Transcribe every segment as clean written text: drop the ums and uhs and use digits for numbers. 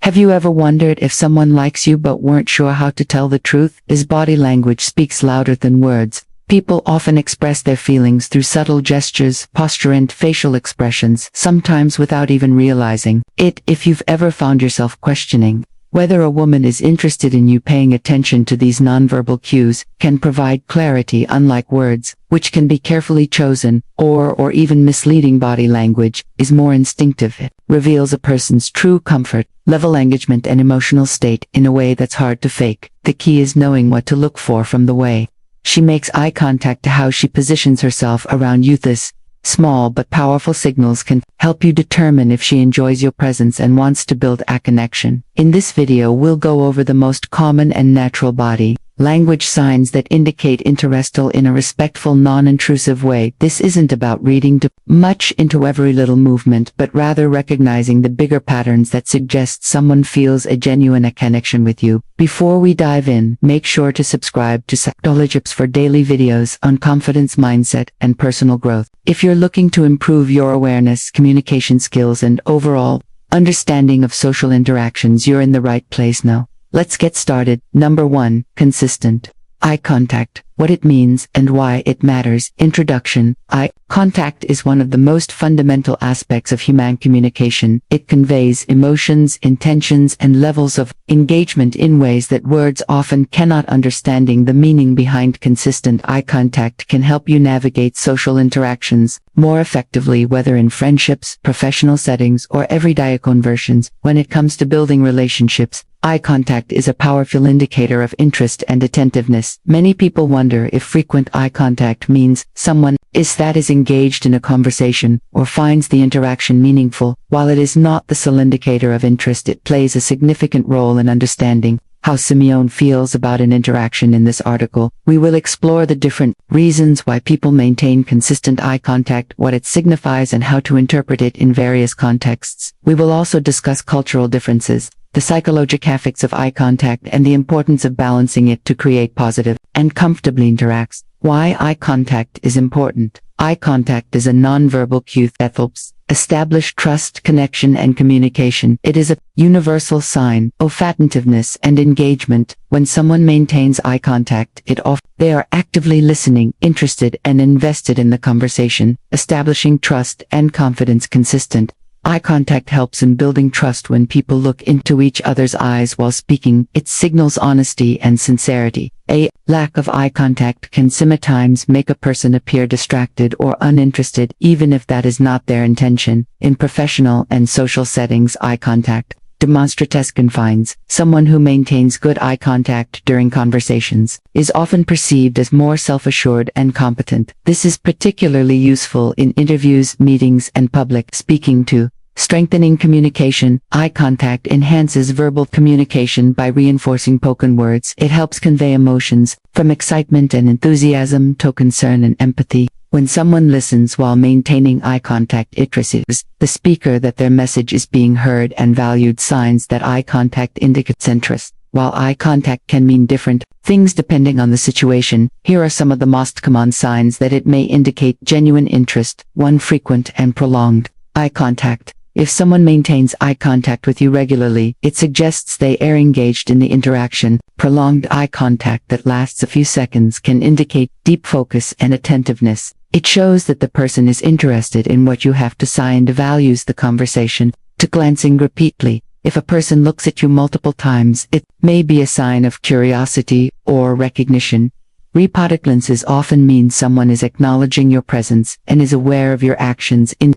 Have you ever wondered if someone likes you but weren't sure how to tell the truth? His body language speaks louder than words. People often express their feelings through subtle gestures, posture and facial expressions, sometimes without even realizing it. If you've ever found yourself questioning whether a woman is interested in you, paying attention to these nonverbal cues can provide clarity. Unlike words, which can be carefully chosen, or even misleading, body language is more instinctive. It reveals a person's true comfort level, engagement and emotional state in a way that's hard to fake. The key is knowing what to look for, from the way she makes eye contact to how she positions herself around you. This small but powerful signals can help you determine if she enjoys your presence and wants to build a connection. In this video, we'll go over the most common and natural body language signs that indicate interest in a respectful, non-intrusive way. This isn't about reading too much into every little movement, but rather recognizing the bigger patterns that suggest someone feels a genuine connection with you. Before we dive in, make sure to subscribe to PSCHOLOGY for daily videos on confidence, mindset, and personal growth. If you're looking to improve your awareness, communication skills, and overall understanding of social interactions, you're in the right place now. Let's get started. Number 1. Consistent eye contact. What it means and why it matters. Introduction. Eye contact is one of the most fundamental aspects of human communication. It conveys emotions, intentions, and levels of engagement in ways that words often cannot. Understanding the meaning behind consistent eye contact can help you navigate social interactions more effectively, whether in friendships, professional settings, or everyday conversations. When it comes to building relationships, eye contact is a powerful indicator of interest and attentiveness. Many people wonder if frequent eye contact means someone is engaged in a conversation or finds the interaction meaningful. While it is not the sole indicator of interest, it plays a significant role in understanding how Simeon feels about an interaction. In this article, we will explore the different reasons why people maintain consistent eye contact, what it signifies, and how to interpret it in various contexts. We will also discuss cultural differences, the psychological effects of eye contact, and the importance of balancing it to create positive and comfortably interacts. Why eye contact is important. Eye contact is a nonverbal cue that helps establish trust, connection, and communication. It is a universal sign of attentiveness and engagement. When someone maintains eye contact, they are actively listening, interested, and invested in the conversation, establishing trust and confidence. Consistent eye contact helps in building trust. When people look into each other's eyes while speaking, it signals honesty and sincerity. A lack of eye contact can sometimes make a person appear distracted or uninterested, even if that is not their intention. In professional and social settings, eye contact demonstrates confines. Someone who maintains good eye contact during conversations is often perceived as more self-assured and competent. This is particularly useful in interviews, meetings, and public speaking too. Strengthening communication. Eye contact enhances verbal communication by reinforcing spoken words. It helps convey emotions, from excitement and enthusiasm to concern and empathy. When someone listens while maintaining eye contact, it receives the speaker that their message is being heard and valued. Signs that eye contact indicates interest. While eye contact can mean different things depending on the situation, here are some of the most common signs that it may indicate genuine interest. 1. Frequent and prolonged eye contact. If someone maintains eye contact with you regularly, it suggests they are engaged in the interaction. Prolonged eye contact that lasts a few seconds can indicate deep focus and attentiveness. It shows that the person is interested in what you have to say and values the conversation. 2. Glancing repeatedly. If a person looks at you multiple times, it may be a sign of curiosity or recognition. Repeated glances often mean someone is acknowledging your presence and is aware of your actions. In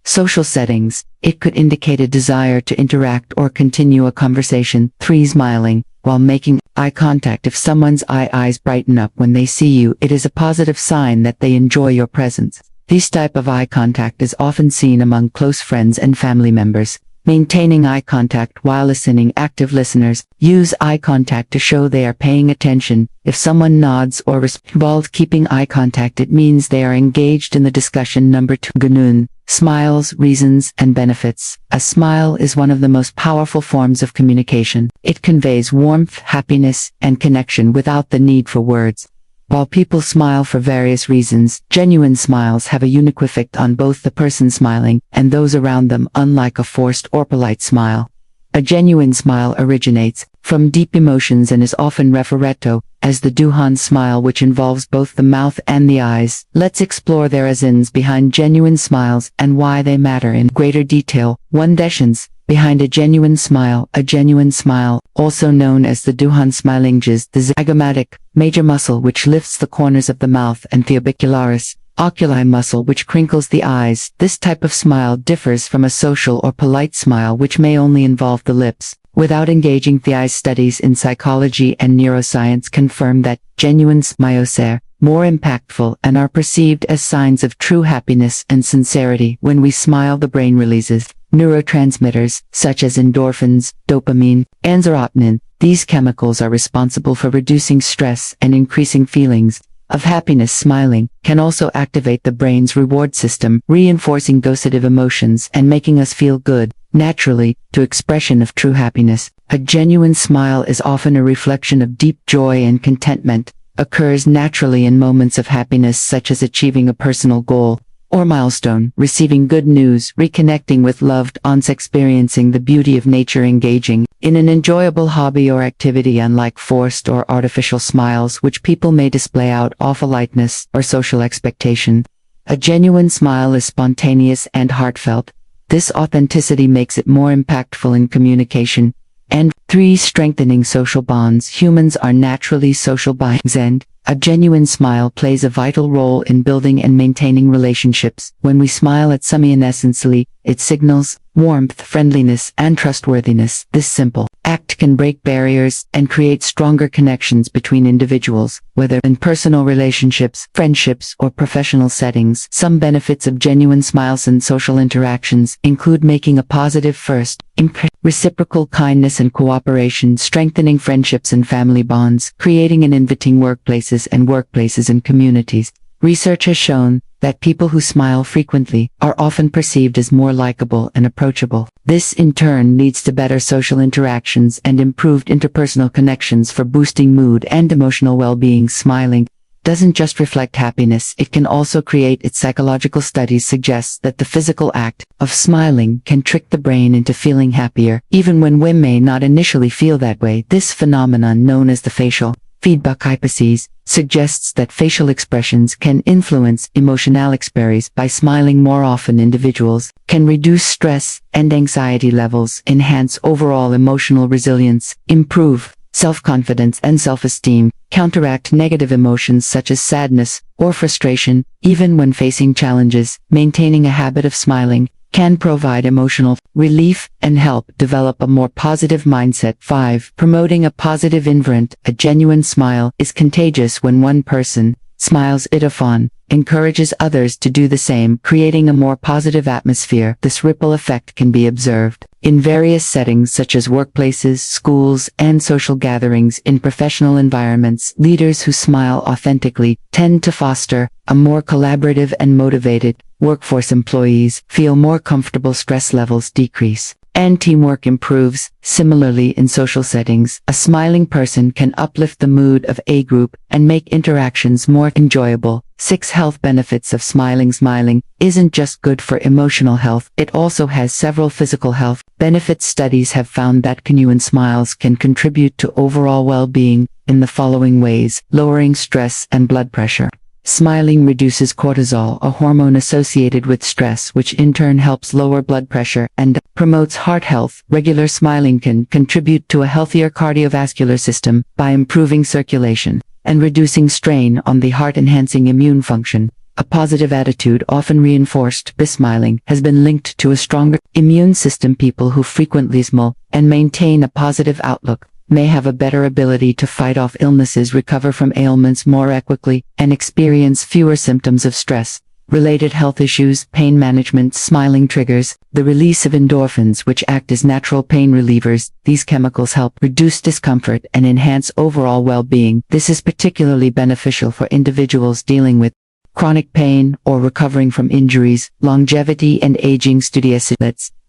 social settings, it could indicate a desire to interact or continue a conversation. 3. Smiling while making eye contact. If someone's eyes brighten up when they see you, it is a positive sign that they enjoy your presence. This type of eye contact is often seen among close friends and family members. Maintaining eye contact while listening. Active listeners use eye contact to show they are paying attention. If someone nods or responds while keeping eye contact, it means they are engaged in the discussion. Number 2. Ganun. Smiles, reasons, and benefits. A smile is one of the most powerful forms of communication. It conveys warmth, happiness, and connection without the need for words. While people smile for various reasons, genuine smiles have a unique effect on both the person smiling and those around them, unlike a forced or polite smile. A genuine smile originates from deep emotions and is often referred to as the Duhan smile, which involves both the mouth and the eyes. Let's explore the reasons behind genuine smiles and why they matter in greater detail. 1. Decisions behind a genuine smile. A genuine smile, also known as the Duhan smile, engages the zygomatic major muscle, which lifts the corners of the mouth, and the orbicularis oculi muscle, which crinkles the eyes. This type of smile differs from a social or polite smile, which may only involve the lips. Without engaging the eyes, studies in psychology and neuroscience confirm that genuine smiles are more impactful and are perceived as signs of true happiness and sincerity. When we smile, the brain releases neurotransmitters such as endorphins, dopamine, and serotonin. These chemicals are responsible for reducing stress and increasing feelings of happiness. Smiling can also activate the brain's reward system, reinforcing positive emotions and making us feel good naturally. To expression of true happiness. A genuine smile is often a reflection of deep joy and contentment, occurs naturally in moments of happiness such as achieving a personal goal or milestone, receiving good news, reconnecting with loved ones, experiencing the beauty of nature, engaging in an enjoyable hobby or activity. Unlike forced or artificial smiles, which people may display out of politeness or social expectation, a genuine smile is spontaneous and heartfelt. This authenticity makes it more impactful in communication. And 3. Strengthening social bonds. Humans are naturally social beings, and a genuine smile plays a vital role in building and maintaining relationships. When we smile at someone innocently, it signals warmth, friendliness, and trustworthiness. This simple act can break barriers and create stronger connections between individuals, whether in personal relationships, friendships, or professional settings. Some benefits of genuine smiles in social interactions include making a positive first impression, reciprocal kindness and cooperation, strengthening friendships and family bonds, creating and inviting workplaces and communities. Research has shown that people who smile frequently are often perceived as more likable and approachable. This in turn leads to better social interactions and improved interpersonal connections for boosting mood and emotional well-being. Smiling doesn't just reflect happiness, it can also create its psychological. Studies suggest that the physical act of smiling can trick the brain into feeling happier, even when we may not initially feel that way. This phenomenon, known as the facial feedback hypothesis, suggests that facial expressions can influence emotional experience. By smiling more often, individuals can reduce stress and anxiety levels, enhance overall emotional resilience, improve self-confidence and self-esteem, counteract negative emotions such as sadness or frustration. Even when facing challenges, maintaining a habit of smiling can provide emotional relief and help develop a more positive mindset. 5. Promoting a positive environment. A genuine smile is contagious. When one person smiles, it often encourages others to do the same, creating a more positive atmosphere. This ripple effect can be observed in various settings such as workplaces, schools, and social gatherings. In professional environments, leaders who smile authentically tend to foster a more collaborative and motivated workforce. Employees feel more comfortable, stress levels decrease, and teamwork improves. Similarly, in social settings, a smiling person can uplift the mood of a group and make interactions more enjoyable. 6. Health benefits of smiling. Smiling isn't just good for emotional health, it also has several physical health benefits. Studies have found that genuine smiles can contribute to overall well-being in the following ways: lowering stress and blood pressure. Smiling reduces cortisol, a hormone associated with stress, which in turn helps lower blood pressure and promotes heart health. Regular smiling can contribute to a healthier cardiovascular system by improving circulation and reducing strain on the heart, enhancing immune function. A positive attitude, often reinforced by smiling, has been linked to a stronger immune system. People who frequently smile and maintain a positive outlook may have a better ability to fight off illnesses, recover from ailments more quickly, and experience fewer symptoms of stress related health issues. Pain management. Smiling triggers the release of endorphins, which act as natural pain relievers. These chemicals help reduce discomfort and enhance overall well-being. This is particularly beneficial for individuals dealing with chronic pain or recovering from injuries. Longevity and aging. Studies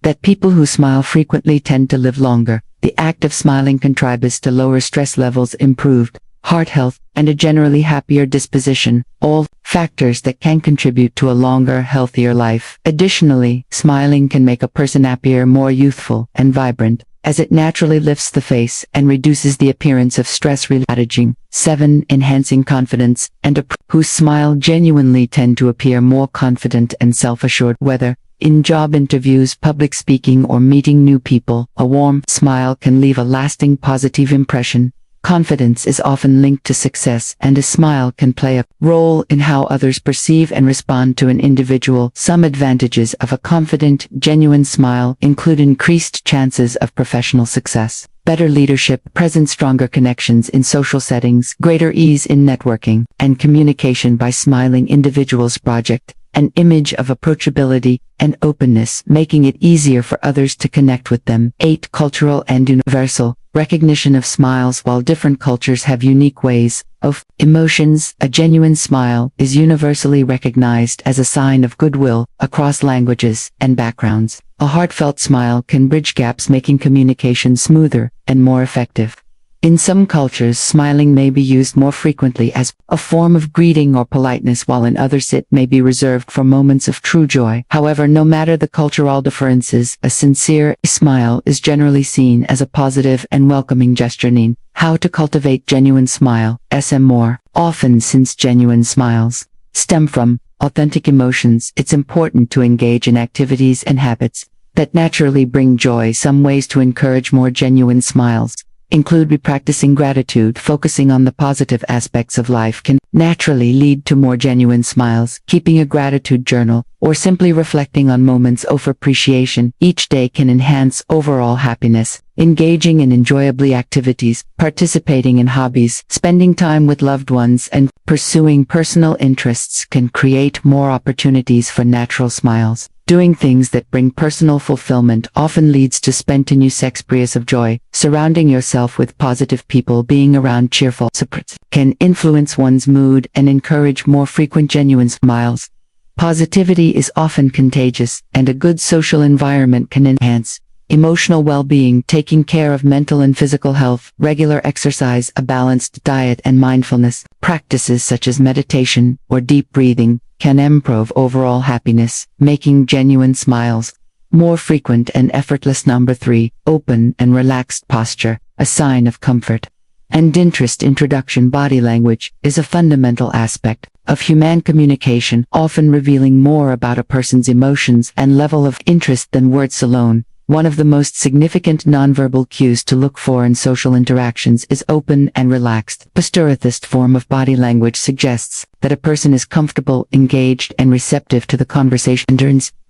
that people who smile frequently tend to live longer. The act of smiling contributes to lower stress levels, improved heart health, and a generally happier disposition, all factors that can contribute to a longer, healthier life. Additionally, smiling can make a person happier, more youthful, and vibrant. as it naturally lifts the face and reduces the appearance of stress relaxing. 7. Enhancing confidence and whose smile genuinely tend to appear more confident and self-assured. Whether in job interviews, public speaking, or meeting new people, a warm smile can leave a lasting positive impression. Confidence is often linked to success, and a smile can play a role in how others perceive and respond to an individual. Some advantages of a confident, genuine smile include increased chances of professional success, better leadership, present stronger connections in social settings, greater ease in networking and communication by smiling individuals. Project an image of approachability and openness, making it easier for others to connect with them. 8. Cultural and universal recognition of smiles. While different cultures have unique ways of emotions, a genuine smile is universally recognized as a sign of goodwill across languages and backgrounds. A heartfelt smile can bridge gaps, making communication smoother and more effective. In some cultures, smiling may be used more frequently as a form of greeting or politeness, while in others it may be reserved for moments of true joy. However, no matter the cultural differences, a sincere smile is generally seen as a positive and welcoming gesture. 9. How to cultivate genuine smile. More often, since genuine smiles stem from authentic emotions, it's important to engage in activities and habits that naturally bring joy. Some ways to encourage more genuine smiles include practicing gratitude. Focusing on the positive aspects of life can naturally lead to more genuine smiles. Keeping a gratitude journal, or simply reflecting on moments of appreciation each day, can enhance overall happiness. Engaging in enjoyable activities, participating in hobbies, spending time with loved ones, and pursuing personal interests can create more opportunities for natural smiles. Doing things that bring personal fulfillment often leads to spontaneous experience of joy. Surrounding yourself with positive people, being around cheerful spirits, can influence one's mood and encourage more frequent genuine smiles. Positivity is often contagious, and a good social environment can enhance emotional well-being. Taking care of mental and physical health, regular exercise, a balanced diet, and mindfulness practices such as meditation or deep breathing can improve overall happiness, making genuine smiles more frequent and effortless. 3. Open and relaxed posture, a sign of comfort and interest. Introduction. Body language is a fundamental aspect of human communication, often revealing more about a person's emotions and level of interest than words alone. One of the most significant nonverbal cues to look for in social interactions is open and relaxed. Posturethist form of body language suggests that a person is comfortable, engaged, and receptive to the conversation.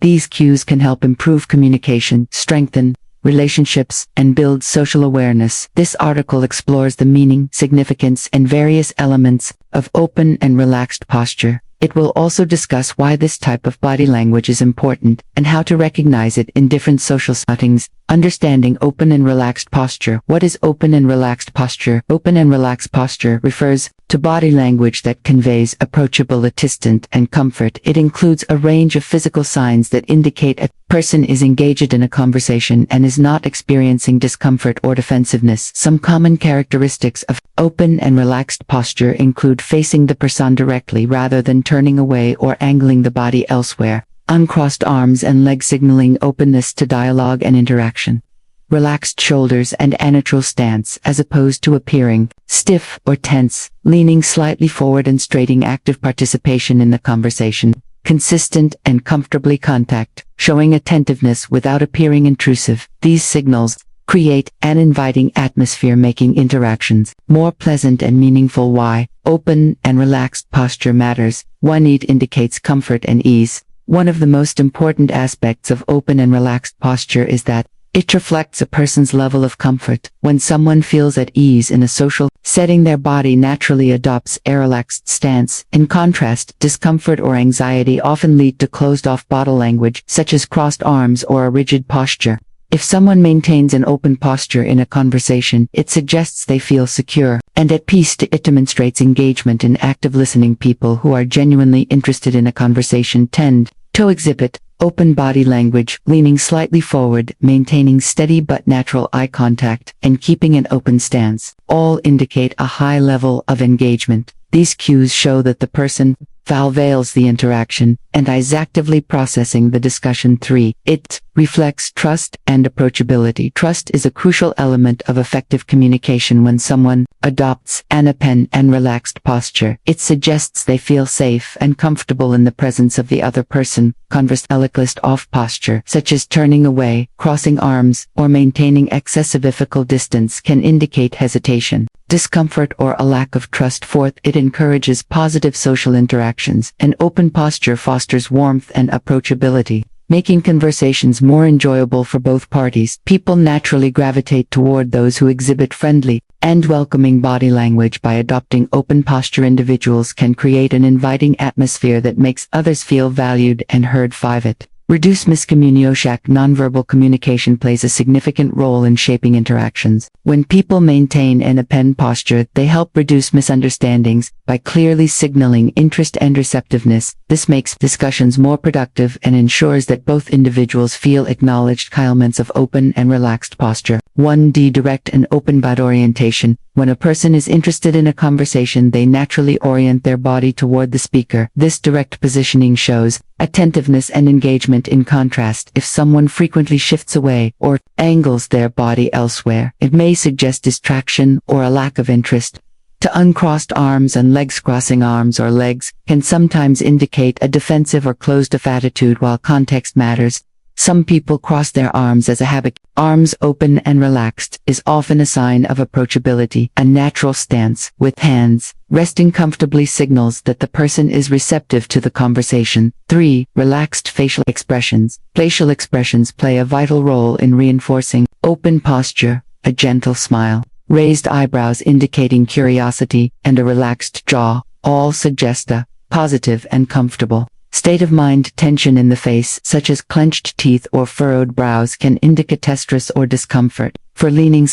These cues can help improve communication, strengthen relationships, and build social awareness. This article explores the meaning, significance, and various elements of open and relaxed posture. It will also discuss why this type of body language is important and how to recognize it in different social settings. Understanding open and relaxed posture. What is open and relaxed posture? Open and relaxed posture refers to body language that conveys approachability, distant, and comfort. It includes a range of physical signs that indicate a person is engaged in a conversation and is not experiencing discomfort or defensiveness. Some common characteristics of open and relaxed posture include facing the person directly rather than turning away or angling the body elsewhere. Uncrossed arms and legs signaling openness to dialogue and interaction. Relaxed shoulders and a neutral stance as opposed to appearing stiff or tense, leaning slightly forward and straightening active participation in the conversation. Consistent and comfortably contact, showing attentiveness without appearing intrusive. These signals create an inviting atmosphere, making interactions more pleasant and meaningful. Why open and relaxed posture matters. 1. It indicates comfort and ease. One of the most important aspects of open and relaxed posture is that it reflects a person's level of comfort. When someone feels at ease in a social setting, their body naturally adopts a relaxed stance. In contrast, discomfort or anxiety often lead to closed-off body language, such as crossed arms or a rigid posture. If someone maintains an open posture in a conversation, it suggests they feel secure and at peace. It demonstrates engagement in active listening. People who are genuinely interested in a conversation tend to exhibit open body language, leaning slightly forward, maintaining steady but natural eye contact, and keeping an open stance. All indicate a high level of engagement. These cues show that the person Val veils the interaction, and is actively processing the discussion. 3. It reflects trust and approachability. Trust is a crucial element of effective communication. When someone adopts an open and relaxed posture, it suggests they feel safe and comfortable in the presence of the other person. Conversely, off posture, such as turning away, crossing arms, or maintaining excessive physical distance, can indicate hesitation, discomfort, or a lack of trust. 4th, it encourages positive social interactions. An open posture fosters warmth and approachability, making conversations more enjoyable for both parties. People naturally gravitate toward those who exhibit friendly and welcoming body language. By adopting open posture, individuals can create an inviting atmosphere that makes others feel valued and heard. 5. It reduce miscommunication. Nonverbal communication plays a significant role in shaping interactions. When people maintain an open posture, they help reduce misunderstandings by clearly signaling interest and receptiveness. This makes discussions more productive and ensures that both individuals feel acknowledged. Elements of open and relaxed posture. 1D. Direct and open body orientation. When a person is interested in a conversation, they naturally orient their body toward the speaker. This direct positioning shows attentiveness and engagement. In contrast, if someone frequently shifts away or angles their body elsewhere, it may suggest distraction or a lack of interest. To uncrossed arms and legs. Crossing arms or legs can sometimes indicate a defensive or closed-off attitude, while context matters. Some people cross their arms as a habit. Arms open and relaxed is often a sign of approachability. A natural stance, with hands resting comfortably, signals that the person is receptive to the conversation. 3. Relaxed facial expressions. Facial expressions play a vital role in reinforcing open posture. A gentle smile, raised eyebrows indicating curiosity, and a relaxed jaw all suggest a positive and comfortable state of mind. Tension in the face, such as clenched teeth or furrowed brows, can indicate stress or discomfort. For leaning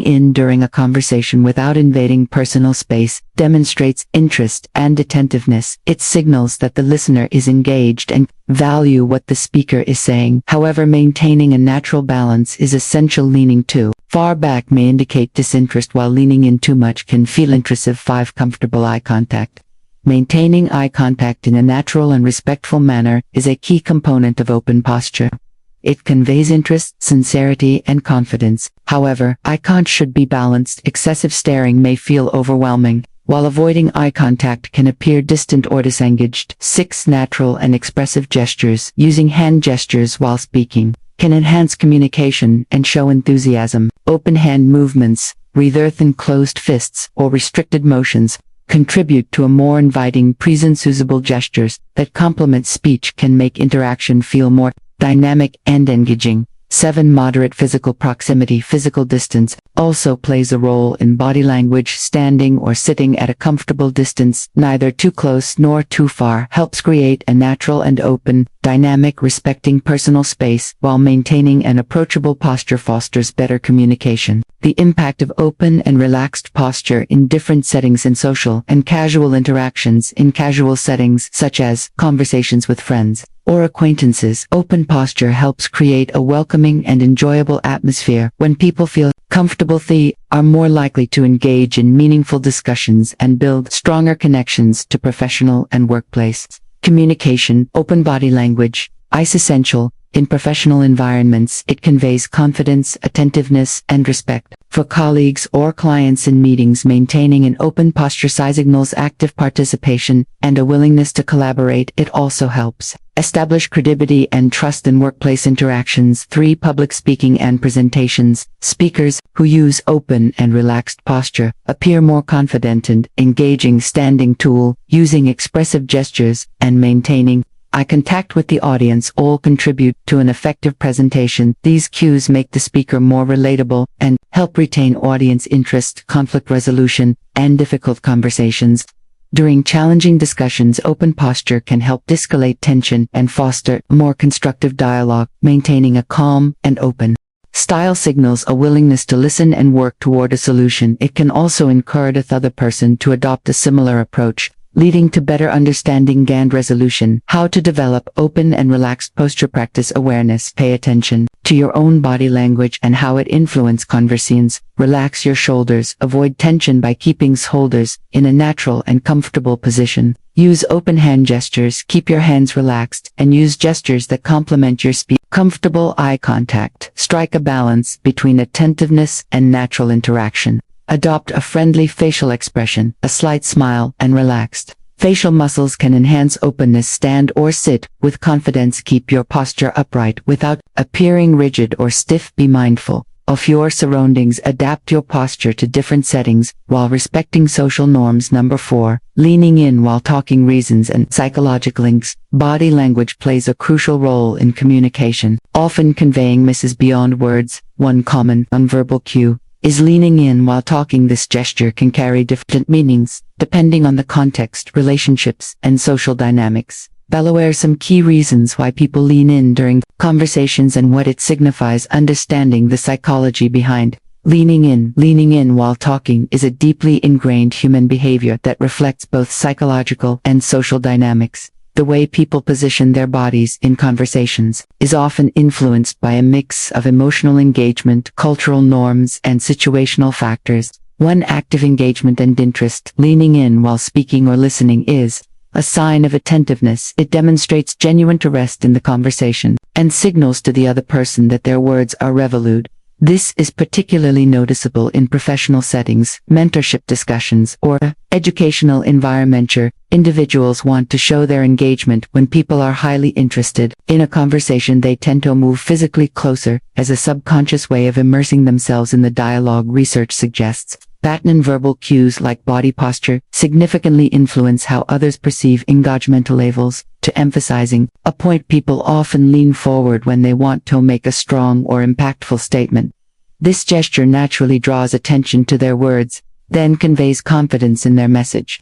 in during a conversation without invading personal space demonstrates interest and attentiveness. It signals that the listener is engaged and value what the speaker is saying. However, maintaining a natural balance is essential. Leaning too far back may indicate disinterest, while leaning in too much can feel intrusive. 5. Comfortable eye contact. Maintaining eye contact in a natural and respectful manner is a key component of open posture. It conveys interest, sincerity, and confidence. However, eye contact should be balanced. Excessive staring may feel overwhelming, while avoiding eye contact can appear distant or disengaged. 6. Natural and expressive gestures. Using hand gestures while speaking can enhance communication and show enthusiasm. Open hand movements, rather than closed fists or restricted motions, contribute to a more inviting presence. Usable gestures that complement speech can make interaction feel more dynamic and engaging. 7. Moderate physical proximity. Physical distance also plays a role in body language. Standing or sitting at a comfortable distance, neither too close nor too far, helps create a natural and open dynamic. Respecting personal space while maintaining an approachable posture fosters better communication. The impact of open and relaxed posture in different settings. In social and casual interactions. In casual settings, such as conversations with friends or acquaintances, open posture helps create a welcoming and enjoyable atmosphere. When people feel comfortable, they are more likely to engage in meaningful discussions and build stronger connections to professional and workplace communication. Open body language is essential in professional environments. It conveys confidence, attentiveness, and respect. For colleagues or clients in meetings, maintaining an open posture signals active participation and a willingness to collaborate. It also helps establish credibility and trust in workplace interactions. 3. Public speaking and presentations. Speakers who use open and relaxed posture appear more confident and engaging. Standing tall, using expressive gestures, and maintaining eye contact with the audience all contribute to an effective presentation. These cues make the speaker more relatable and help retain audience interest. Conflict resolution and difficult conversations. During challenging discussions, open posture can help de-escalate tension and foster more constructive dialogue. Maintaining a calm and open style signals a willingness to listen and work toward a solution. It can also encourage the other person to adopt a similar approach, leading to better understanding and resolution. How to develop open and relaxed posture. Practice awareness. Pay attention to your own body language and how it influences conversations. Relax your shoulders. Avoid tension by keeping shoulders in a natural and comfortable position. Use open hand gestures. Keep your hands relaxed and use gestures that complement your speech. Comfortable eye contact. Strike a balance between attentiveness and natural interaction. Adopt a friendly facial expression, a slight smile, and relaxed facial muscles can enhance openness. Stand or sit with confidence. Keep your posture upright without appearing rigid or stiff. Be mindful of your surroundings. Adapt your posture to different settings while respecting social norms. Number 4. Leaning in while talking. Reasons and psychological links. Body language plays a crucial role in communication, often conveying messages beyond words. One common nonverbal cue is leaning in while talking. This gesture can carry different meanings, depending on the context, relationships, and social dynamics. Below are some key reasons why people lean in during conversations and what it signifies. Understanding the psychology behind leaning in. Leaning in while talking is a deeply ingrained human behavior that reflects both psychological and social dynamics. The way people position their bodies in conversations is often influenced by a mix of emotional engagement, cultural norms, and situational factors. 1. Active engagement and interest. Leaning in while speaking or listening is a sign of attentiveness. It demonstrates genuine interest in the conversation and signals to the other person that their words are revalued. This is particularly noticeable in professional settings, mentorship discussions, or educational environments. Individuals want to show their engagement when people are highly interested in a conversation. They tend to move physically closer as a subconscious way of immersing themselves in the dialogue. Research suggests that nonverbal cues like body posture significantly influence how others perceive engagement levels. To emphasizing a point, people often lean forward when they want to make a strong or impactful statement. This gesture naturally draws attention to their words, then conveys confidence in their message.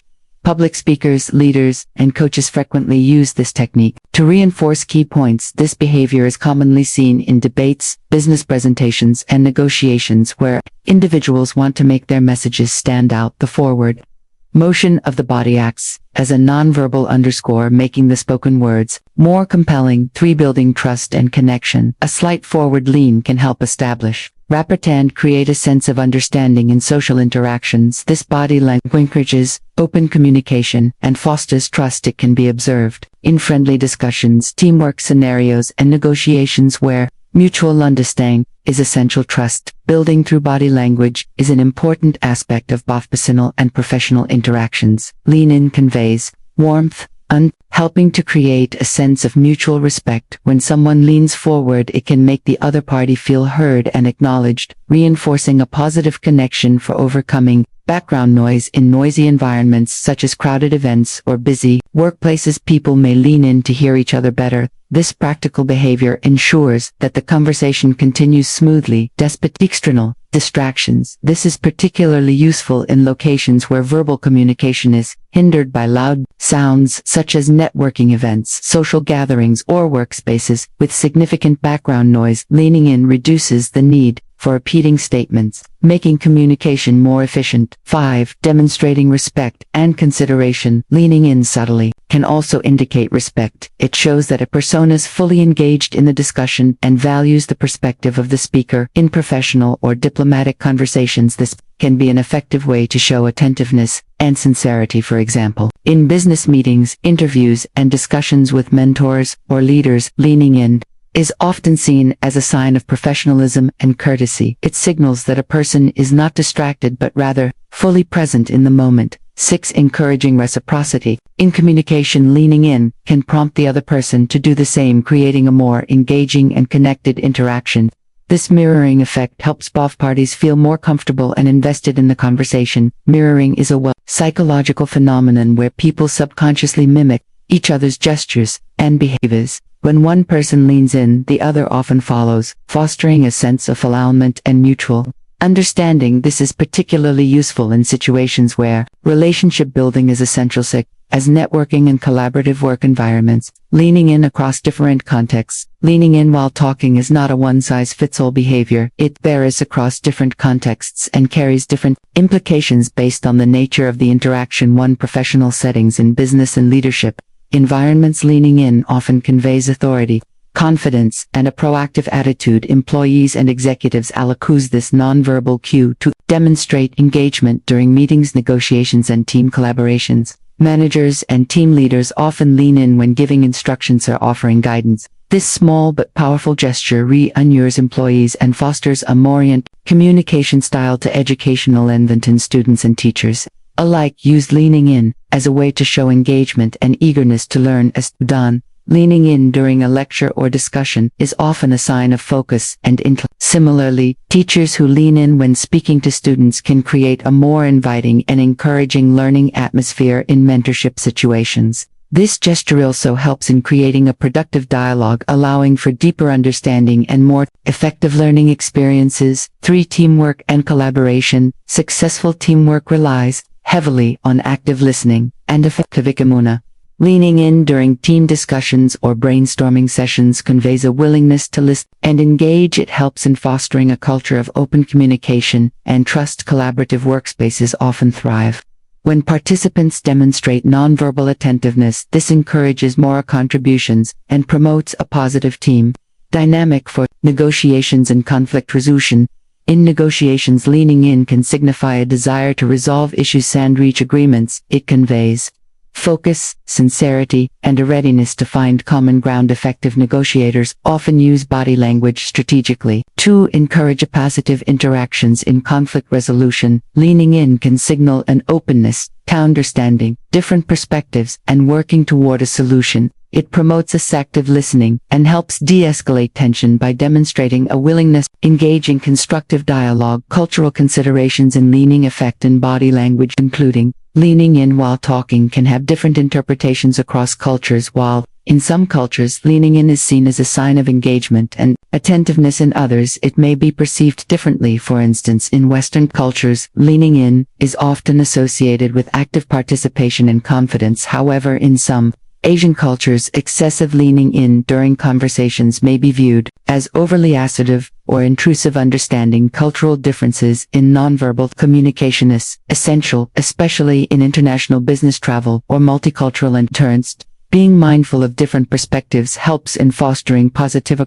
Public speakers, leaders, and coaches frequently use this technique to reinforce key points. This behavior is commonly seen in debates, business presentations, and negotiations where individuals want to make their messages stand out. The forward motion of the body acts as a nonverbal underscore, making the spoken words more compelling. 3. Building trust and connection. A slight forward lean can help establish rapport and create a sense of understanding in social interactions. This body language encourages open communication and fosters trust. It can be observed in friendly discussions, teamwork scenarios, and negotiations where mutual understanding is essential. Trust building through body language is an important aspect of both personal and professional interactions. Lean in conveys warmth and helping to create a sense of mutual respect. When someone leans forward, it can make the other party feel heard and acknowledged, reinforcing a positive connection. For overcoming background noise in noisy environments such as crowded events or busy workplaces, people may lean in to hear each other better. This practical behavior ensures that the conversation continues smoothly despite external distractions. This is particularly useful in locations where verbal communication is hindered by loud sounds such as networking events, social gatherings, or workspaces with significant background noise. Leaning in reduces the need for repeating statements, making communication more efficient. 5. Demonstrating respect and consideration. Leaning in subtly can also indicate respect. It shows that a person is fully engaged in the discussion and values the perspective of the speaker. In professional or diplomatic conversations, this can be an effective way to show attentiveness and sincerity. For example, in business meetings, interviews, and discussions with mentors or leaders, leaning in is often seen as a sign of professionalism and courtesy. It signals that a person is not distracted but rather fully present in the moment. 6. Encouraging reciprocity. In communication, leaning in can prompt the other person to do the same, creating a more engaging and connected interaction. This mirroring effect helps both parties feel more comfortable and invested in the conversation. Mirroring is a psychological phenomenon where people subconsciously mimic each other's gestures and behaviors. When one person leans in, the other often follows, fostering a sense of alignment and mutual understanding. This is particularly useful in situations where relationship building is essential. as networking and collaborative work environments, leaning in across different contexts. Leaning in while talking is not a one-size-fits-all behavior. It varies across different contexts and carries different implications based on the nature of the interaction. Professional settings in business and leadership environments. Leaning in often conveys authority, confidence, and a proactive attitude. Employees and executives use this nonverbal cue to demonstrate engagement during meetings, negotiations, and team collaborations. Managers and team leaders often lean in when giving instructions or offering guidance. This small but powerful gesture reassures employees and fosters a more communication style to educational environment. Students and teachers alike use leaning in as a way to show engagement and eagerness to learn. As done, leaning in during a lecture or discussion is often a sign of focus and intellect. Similarly, teachers who lean in when speaking to students can create a more inviting and encouraging learning atmosphere in mentorship situations. This gesture also helps in creating a productive dialogue, allowing for deeper understanding and more effective learning experiences. 3. Teamwork and collaboration. Successful teamwork relies heavily on active listening and effective ikamuna. Leaning in during team discussions or brainstorming sessions conveys a willingness to listen and engage. It helps in fostering a culture of open communication and trust. Collaborative workspaces often thrive when participants demonstrate nonverbal attentiveness. This encourages more contributions and promotes a positive team dynamic. For negotiations and conflict resolution. In negotiations, leaning in can signify a desire to resolve issues and reach agreements. It conveys focus, sincerity, and a readiness to find common ground. Effective negotiators often use body language strategically to encourage a positive interactions in conflict resolution. Leaning in can signal an openness to understanding different perspectives and working toward a solution. It promotes active listening and helps de-escalate tension by demonstrating a willingness to engage in constructive dialogue. Cultural considerations in leaning affect in body language, including leaning in while talking can have different interpretations across cultures. While in some cultures leaning in is seen as a sign of engagement and attentiveness, in others it may be perceived differently. For instance, in Western cultures, leaning in is often associated with active participation and confidence. However, in some Asian cultures, excessive leaning in during conversations may be viewed as overly assertive or intrusive. Understanding cultural differences in nonverbal communication is essential, especially in international business travel or multicultural environments. Being mindful of different perspectives helps in fostering positive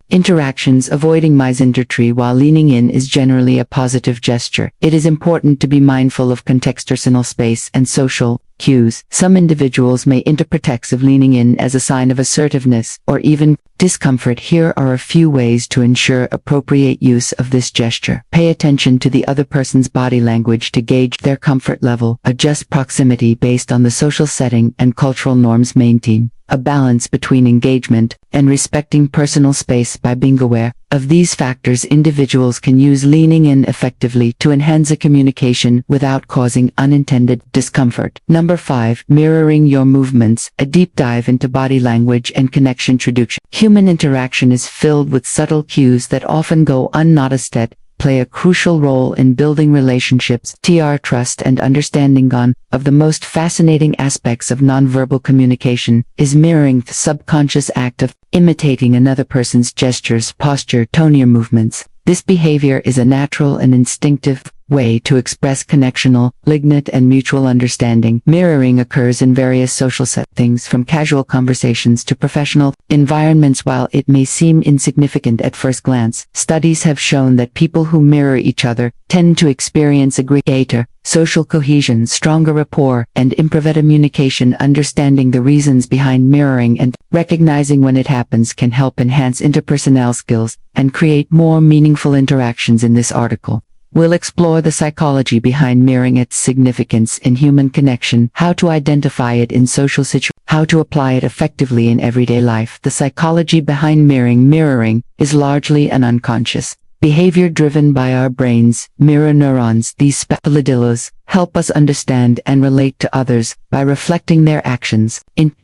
interactions. Avoiding misinterpretation. While leaning in is generally a positive gesture, it is important to be mindful of contextual space and social cues. Some individuals may interpret excessive leaning in as a sign of assertiveness or even discomfort. Here are a few ways to ensure appropriate use of this gesture. Pay attention to the other person's body language to gauge their comfort level. Adjust proximity based on the social setting and cultural norms. Maintain a balance between engagement and respecting personal space. By being aware of these factors, individuals can use leaning in effectively to enhance a communication without causing unintended discomfort. Number 5. Mirroring your movements. A deep dive into body language and connection. Introduction. Human interaction is filled with subtle cues that often go unnoticed yet play a crucial role in building relationships. Trust and understanding. One of the most fascinating aspects of nonverbal communication is mirroring, the subconscious act of imitating another person's gestures, posture, tone, or movements. This behavior is a natural and instinctive way to express connectional, lignite, and mutual understanding. Mirroring occurs in various social settings, from casual conversations to professional environments. While it may seem insignificant at first glance, studies have shown that people who mirror each other tend to experience a greater social cohesion, stronger rapport, and improved communication. Understanding the reasons behind mirroring and recognizing when it happens can help enhance interpersonal skills and create more meaningful interactions. In this article, we'll explore the psychology behind mirroring, its significance in human connection, how to identify it in social situations, how to apply it effectively in everyday life. The psychology behind mirroring. Mirroring is largely an unconscious behavior driven by our brains. Mirror neurons, these spectacles, help us understand and relate to others by reflecting their actions. In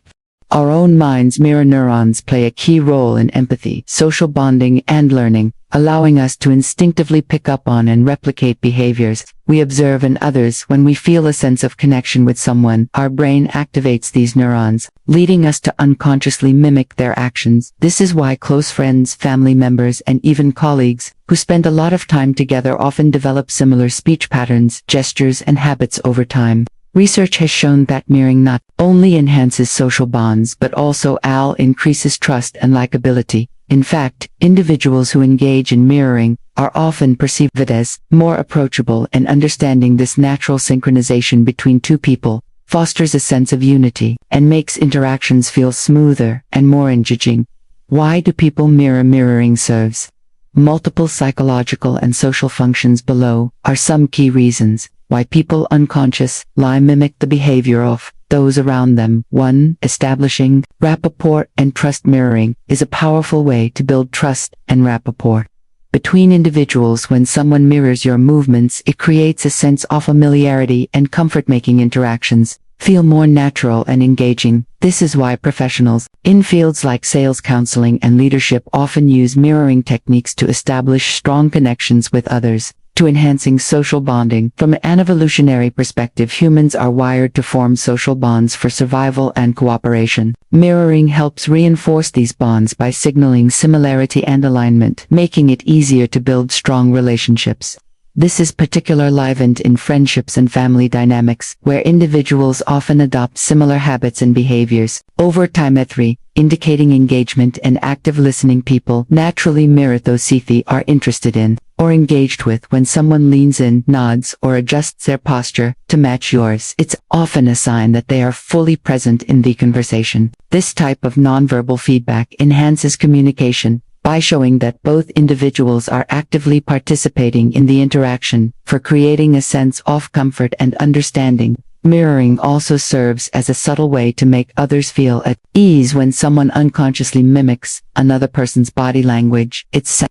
our own minds, mirror neurons play a key role in empathy, social bonding, and learning. allowing us to instinctively pick up on and replicate behaviors we observe in others. When we feel a sense of connection with someone, our brain activates these neurons, leading us to unconsciously mimic their actions. This is why close friends, family members, and even colleagues who spend a lot of time together often develop similar speech patterns, gestures, and habits over time. Research has shown that mirroring not only enhances social bonds but also increases trust and likability. In fact, individuals who engage in mirroring are often perceived as more approachable, and understanding this natural synchronization between two people fosters a sense of unity and makes interactions feel smoother and more engaging. Why do people mirror? Mirroring serves multiple psychological and social functions. Below are some key reasons why people unconsciously mimic the behavior of those around them. 1. Establishing rapport and trust. Mirroring is a powerful way to build trust and rapport between individuals. When someone mirrors your movements, it creates a sense of familiarity and comfort, making interactions feel more natural and engaging. This is why professionals in fields like sales, counseling, and leadership often use mirroring techniques to establish strong connections with others, to enhancing social bonding. From an evolutionary perspective, humans are wired to form social bonds for survival and cooperation. Mirroring helps reinforce these bonds by signaling similarity and alignment, making it easier to build strong relationships. This is particularly evident in friendships and family dynamics, where individuals often adopt similar habits and behaviors over time. 3. Indicating engagement and active listening. People naturally mirror those they are interested in or engaged with. When someone leans in, nods, or adjusts their posture to match yours, it's often a sign that they are fully present in the conversation. This type of nonverbal feedback enhances communication by showing that both individuals are actively participating in the interaction, for creating a sense of comfort and understanding. Mirroring also serves as a subtle way to make others feel at ease. When someone unconsciously mimics another person's body language, it's a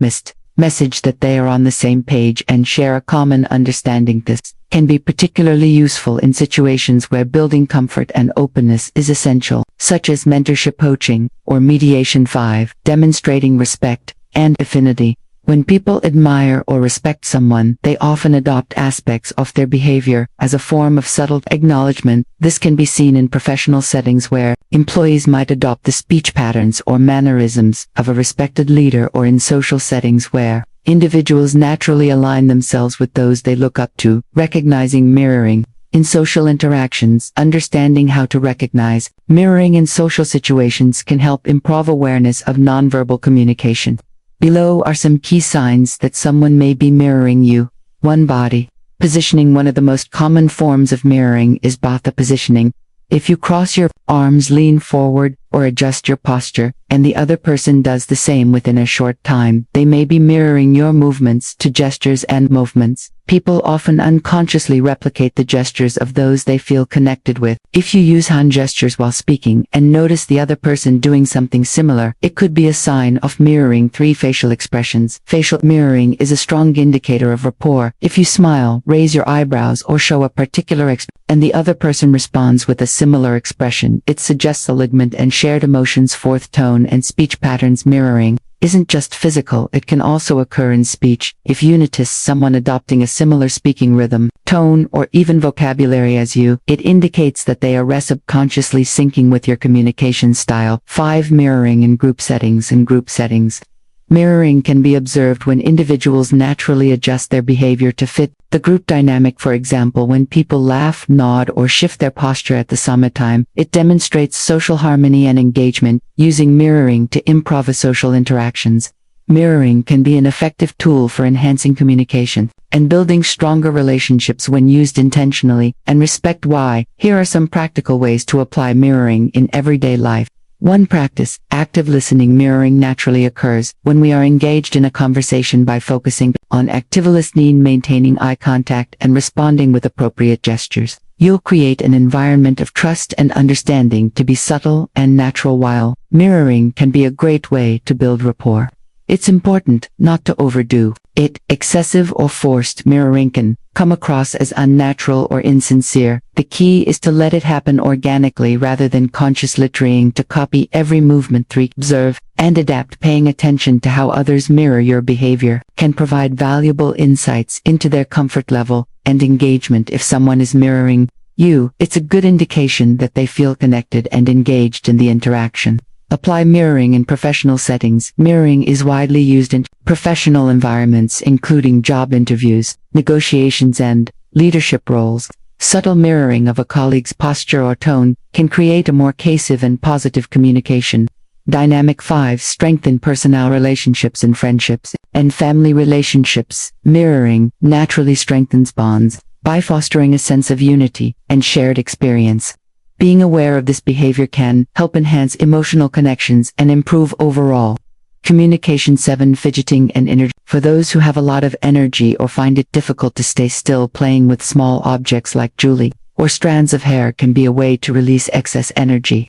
message that they are on the same page and share a common understanding. This can be particularly useful in situations where building comfort and openness is essential, such as mentorship, coaching, or mediation. 5. Demonstrating respect and affinity. When people admire or respect someone, they often adopt aspects of their behavior as a form of subtle acknowledgement. This can be seen in professional settings where employees might adopt the speech patterns or mannerisms of a respected leader, or in social settings where individuals naturally align themselves with those they look up to. Recognizing mirroring in social interactions. Understanding how to recognize mirroring in social situations can help improve awareness of nonverbal communication. Below are some key signs that someone may be mirroring you. 1. Body positioning. One of the most common forms of mirroring is body positioning. If you cross your arms, lean forward, or adjust your posture, and the other person does the same within a short time, they may be mirroring your movements to gestures and movements. People often unconsciously replicate the gestures of those they feel connected with. If you use hand gestures while speaking and notice the other person doing something similar, it could be a sign of mirroring. 3. Facial expressions. Facial mirroring is a strong indicator of rapport. If you smile, raise your eyebrows, or show a particular expression, and the other person responds with a similar expression, it suggests alignment and shared emotions. 4. Tone and speech patterns. Mirroring isn't just physical, it can also occur in speech. If you notice someone adopting a similar speaking rhythm, tone, or even vocabulary as you, it indicates that they are subconsciously syncing with your communication style. 5. Mirroring in group settings. In group settings, mirroring can be observed when individuals naturally adjust their behavior to fit the group dynamic. For example, when people laugh, nod, or shift their posture at the same time, it demonstrates social harmony and engagement. Using mirroring to improve social interactions. Mirroring can be an effective tool for enhancing communication and building stronger relationships when used intentionally and respect. Why? Here are some practical ways to apply mirroring in everyday life. 1. Practice active listening. Mirroring naturally occurs when we are engaged in a conversation by focusing on active listening, maintaining eye contact, and responding with appropriate gestures. You'll create an environment of trust and understanding to be subtle and natural. While mirroring can be a great way to build rapport, it's important not to overdo Excessive or forced mirroring can come across as unnatural or insincere. The key is to let it happen organically rather than consciously trying to copy every movement. 3. Observe and adapt. Paying attention to how others mirror your behavior can provide valuable insights into their comfort level and engagement. If someone is mirroring you, it's a good indication that they feel connected and engaged in the interaction. Apply mirroring in professional settings. Mirroring is widely used in professional environments, including job interviews, negotiations, and leadership roles. Subtle mirroring of a colleague's posture or tone can create a more cohesive and positive communication dynamic. 5. Strengthen personal relationships and friendships and family relationships. Mirroring naturally strengthens bonds by fostering a sense of unity and shared experience. Being aware of this behavior can help enhance emotional connections and improve overall communication. 7. Fidgeting and energy. For those who have a lot of energy or find it difficult to stay still, playing with small objects like jewelry or strands of hair can be a way to release excess energy.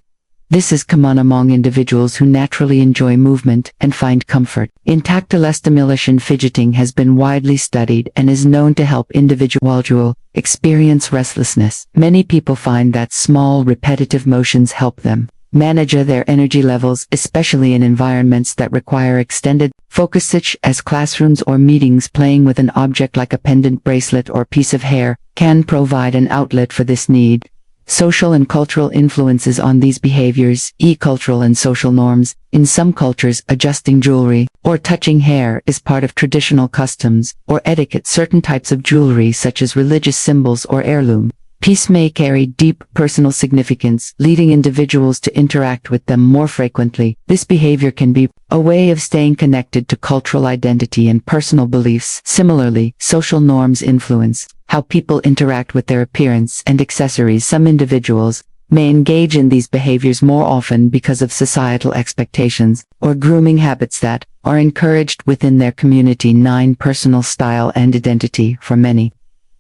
This is common among individuals who naturally enjoy movement and find comfort in tactile stimulation. Fidgeting has been widely studied and is known to help individuals experience restlessness. Many people find that small, repetitive motions help them manage their energy levels, especially in environments that require extended focus, such as classrooms or meetings. Playing with an object like a pendant, bracelet, or piece of hair can provide an outlet for this need. Social and cultural influences on these behaviors. Cultural and social norms. In some cultures, adjusting jewelry or touching hair is part of traditional customs or etiquette. Certain types of jewelry, such as religious symbols or heirloom pieces, may carry deep personal significance, leading individuals to interact with them more frequently. This behavior can be a way of staying connected to cultural identity and personal beliefs. Similarly, social norms influence how people interact with their appearance and accessories. Some individuals may engage in these behaviors more often because of societal expectations or grooming habits that are encouraged within their community. 9. Personal style and identity. For many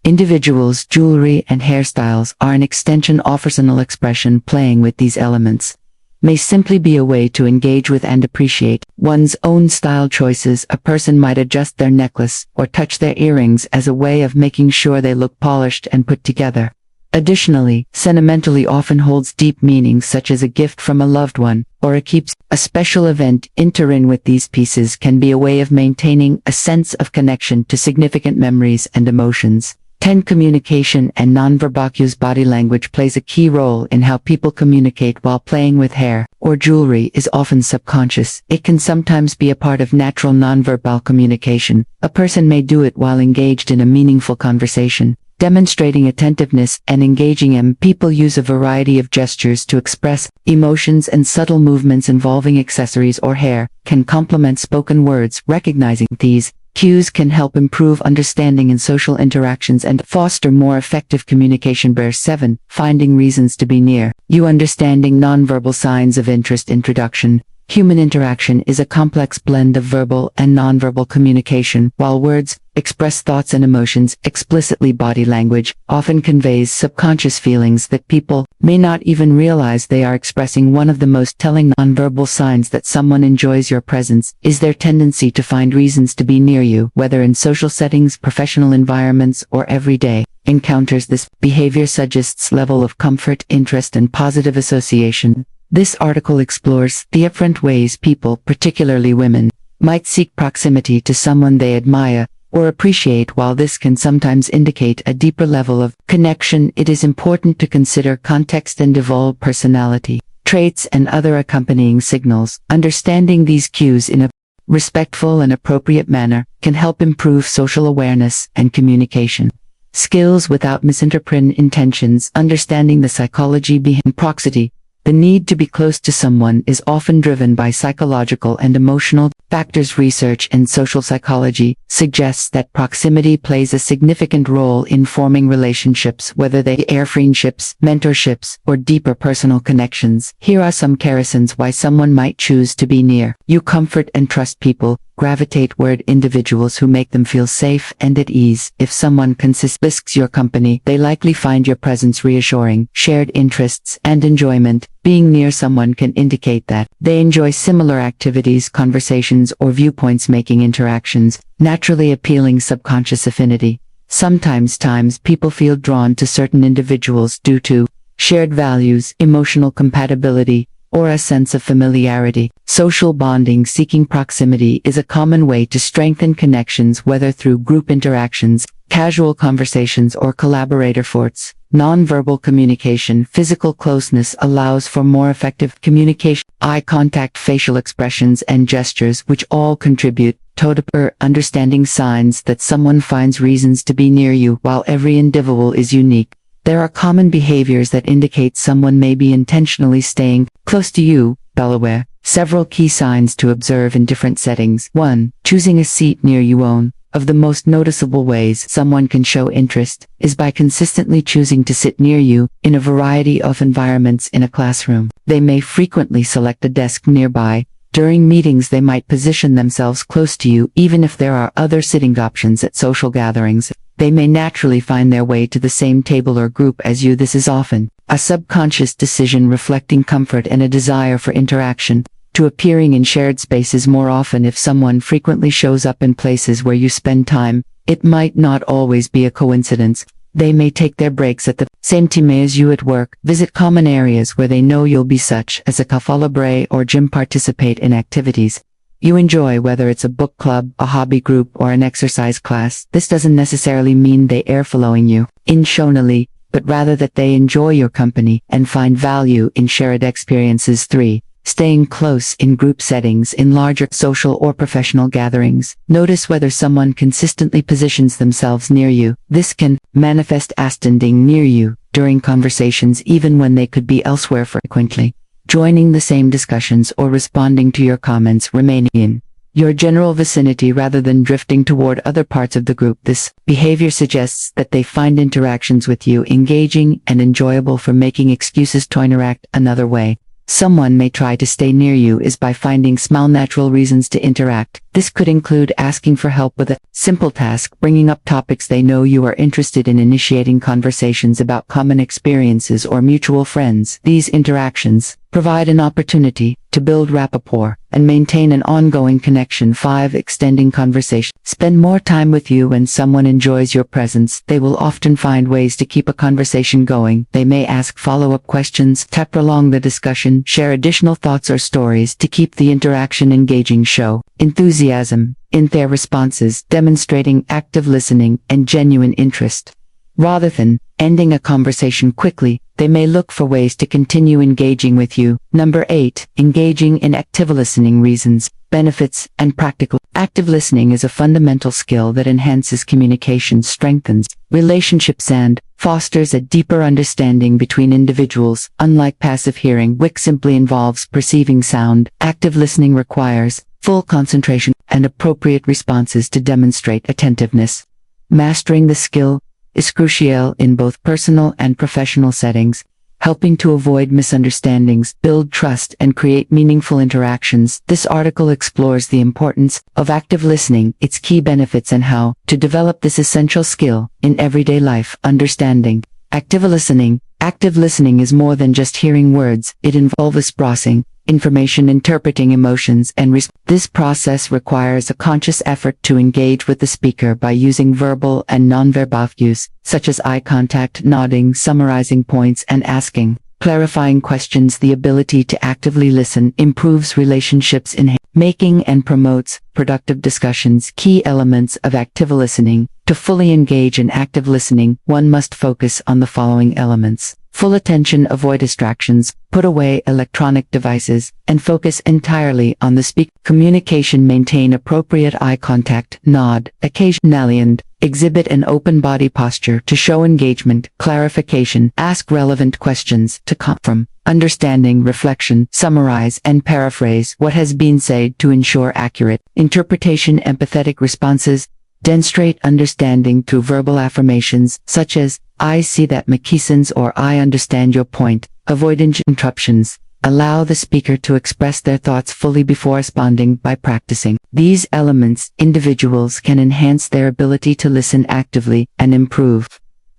individuals, jewelry and hairstyles are an extension of personal expression. Playing with these elements may simply be a way to engage with and appreciate one's own style choices. A person might adjust their necklace or touch their earrings as a way of making sure they look polished and put together. Additionally, sentimentally often holds deep meanings, such as a gift from a loved one or a keepsake. A special event. Entering with these pieces can be a way of maintaining a sense of connection to significant memories and emotions. 10. Communication and nonverbal cues. Body language plays a key role in how people communicate. While playing with hair or jewelry is often subconscious, it can sometimes be a part of natural nonverbal communication. A person may do it while engaged in a meaningful conversation, demonstrating attentiveness and engaging in. People use a variety of gestures to express emotions, and subtle movements involving accessories or hair can complement spoken words. Recognizing these cues can help improve understanding in social interactions and foster more effective communication. 7. Finding reasons to be near you. Understanding nonverbal signs of interest. Introduction. Human interaction is a complex blend of verbal and nonverbal communication. While words express thoughts and emotions explicitly, body language often conveys subconscious feelings that people may not even realize they are expressing. One of the most telling nonverbal signs that someone enjoys your presence is their tendency to find reasons to be near you, whether in social settings, professional environments, or everyday encounters. This behavior suggests level of comfort, interest, and positive association. This article explores the different ways people, particularly women, might seek proximity to someone they admire or appreciate. While this can sometimes indicate a deeper level of connection, it is important to consider context and develop personality traits and other accompanying signals. Understanding these cues in a respectful and appropriate manner can help improve social awareness and communication skills without misinterpreting intentions. Understanding the psychology behind proximity. The need to be close to someone is often driven by psychological and emotional factors. Research in social psychology suggests that proximity plays a significant role in forming relationships, whether they are friendships, mentorships, or deeper personal connections. Here are some reasons why someone might choose to be near you. Comfort and trust. People gravitate toward individuals who make them feel safe and at ease. If someone consistently risks your company, they likely find your presence reassuring. Shared interests and enjoyment. Being near someone can indicate that they enjoy similar activities, conversations, or viewpoints, making interactions naturally appealing. Subconscious affinity. Sometimes people feel drawn to certain individuals due to shared values, emotional compatibility, or a sense of familiarity. Social bonding. Seeking proximity is a common way to strengthen connections, whether through group interactions, casual conversations, or collaborator efforts. Nonverbal communication. Physical closeness allows for more effective communication. Eye contact, facial expressions, and gestures, which all contribute to understanding signs that someone finds reasons to be near you. While every individual is unique, there are common behaviors that indicate someone may be intentionally staying close to you. Belaware. Several key signs to observe in different settings. 1. Choosing a seat near you. One of the most noticeable ways someone can show interest is by consistently choosing to sit near you in a variety of environments. In a classroom, they may frequently select a desk nearby. During meetings, they might position themselves close to you even if there are other sitting options. At social gatherings, they may naturally find their way to the same table or group as you. This is often a subconscious decision reflecting comfort and a desire for interaction. To appearing in shared spaces more often. If someone frequently shows up in places where you spend time, it might not always be a coincidence. They may take their breaks at the same time as you at work, visit common areas where they know you'll be, such as a cafe libre or gym, participate in activities you enjoy, whether it's a book club, a hobby group, or an exercise class. This doesn't necessarily mean they are following you intentionally, but rather that they enjoy your company and find value in shared experiences. 3. Staying close in group settings. In larger social or professional gatherings, notice whether someone consistently positions themselves near you. This can manifest as standing near you during conversations even when they could be elsewhere. Frequently joining the same discussions or responding to your comments, remaining in your general vicinity rather than drifting toward other parts of the group. This behavior suggests that they find interactions with you engaging and enjoyable. For making excuses to interact. Another way someone may try to stay near you is by finding small natural reasons to interact. This could include asking for help with a simple task, bringing up topics they know you are interested in, initiating conversations about common experiences or mutual friends. These interactions provide an opportunity to build rapport and maintain an ongoing connection. 5. Extending conversation. Spend more time with you. When someone enjoys your presence, they will often find ways to keep a conversation going. They may ask follow-up questions, tap along the discussion, share additional thoughts or stories to keep the interaction engaging. Show enthusiasm in their responses, demonstrating active listening and genuine interest. Rather than ending a conversation quickly, they may look for ways to continue engaging with you. Number 8. Engaging in active listening. Reasons, benefits, and practical. Active listening is a fundamental skill that enhances communication, strengthens relationships, and fosters a deeper understanding between individuals. Unlike passive hearing, which simply involves perceiving sound, active listening requires full concentration and appropriate responses to demonstrate attentiveness. Mastering the skill is crucial in both personal and professional settings, helping to avoid misunderstandings, build trust, and create meaningful interactions. This article explores the importance of active listening, its key benefits, and how to develop this essential skill in everyday life. Understanding active listening. Active listening is more than just hearing words. It involves processing information, interpreting emotions, and this process requires a conscious effort to engage with the speaker by using verbal and nonverbal cues, such as eye contact, nodding, summarizing points, and asking clarifying questions. The ability to actively listen improves relationships, making and promotes productive discussions. Key elements of active listening. To fully engage in active listening, one must focus on the following elements. Full attention, avoid distractions, put away electronic devices, and focus entirely on the speaker. Communication. Maintain appropriate eye contact, nod occasionally, and exhibit an open body posture to show engagement. Clarification. Ask relevant questions to come from understanding. Reflection. Summarize and paraphrase what has been said to ensure accurate interpretation. Empathetic responses. Demonstrate understanding through verbal affirmations, such as, "I see that, McKeeson's," or "I understand your point." Avoid interruptions. Allow the speaker to express their thoughts fully before responding. By practicing these elements, individuals can enhance their ability to listen actively and improve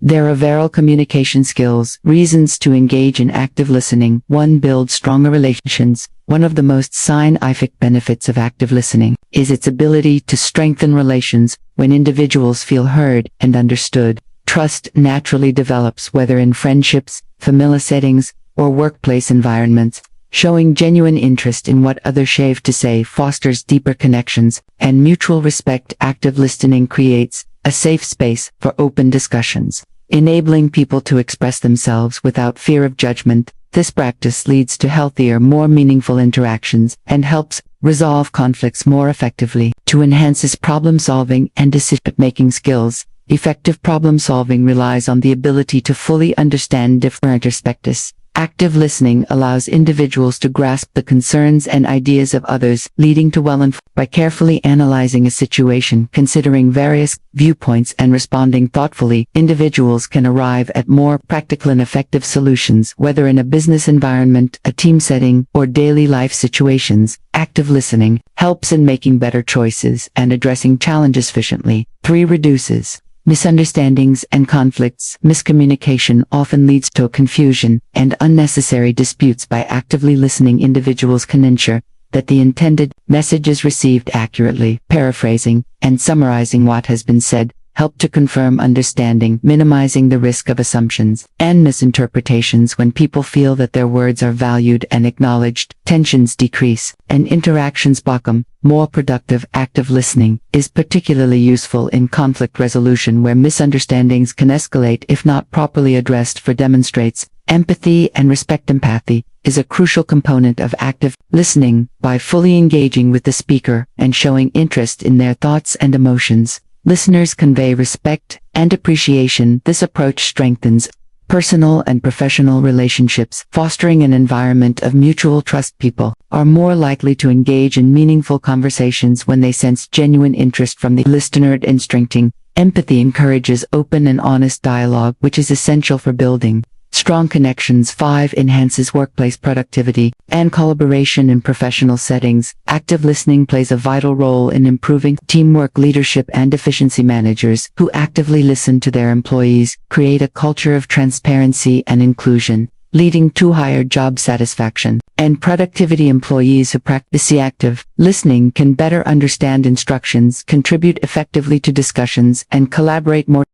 their overall communication skills. Reasons to engage in active listening. 1. Build stronger relations. One of the most scientific benefits of active listening is its ability to strengthen relations. When individuals feel heard and understood, trust naturally develops, whether in friendships, familiar settings, or workplace environments. Showing genuine interest in what others have to say fosters deeper connections and mutual respect. Active listening creates a safe space for open discussions, enabling people to express themselves without fear of judgment. This practice leads to healthier, more meaningful interactions and helps resolve conflicts more effectively. To enhance problem-solving and decision-making skills. Effective problem-solving relies on the ability to fully understand different perspectives. Active listening allows individuals to grasp the concerns and ideas of others, leading to by carefully analyzing a situation, considering various viewpoints and responding thoughtfully, individuals can arrive at more practical and effective solutions, whether in a business environment, a team setting, or daily life situations. Active listening helps in making better choices and addressing challenges efficiently. 3. Reduces misunderstandings and conflicts. Miscommunication often leads to confusion and unnecessary disputes. By actively listening, individuals can ensure that the intended message is received accurately. Paraphrasing and summarizing what has been said help to confirm understanding, minimizing the risk of assumptions and misinterpretations. When people feel that their words are valued and acknowledged, tensions decrease and interactions become more productive. Active listening is particularly useful in conflict resolution, where misunderstandings can escalate if not properly addressed. For demonstrates empathy and respect. Empathy is a crucial component of active listening. By fully engaging with the speaker and showing interest in their thoughts and emotions, listeners convey respect and appreciation. This approach strengthens personal and professional relationships, fostering an environment of mutual trust. People are more likely to engage in meaningful conversations when they sense genuine interest from the listener. Strengthening empathy encourages open and honest dialogue, which is essential for building strong connections. 5. Enhances workplace productivity and collaboration in professional settings. Active listening plays a vital role in improving teamwork, leadership, and efficiency. Managers who actively listen to their employees create a culture of transparency and inclusion, leading to higher job satisfaction and productivity. Employees who practice active listening can better understand instructions, contribute effectively to discussions, and collaborate more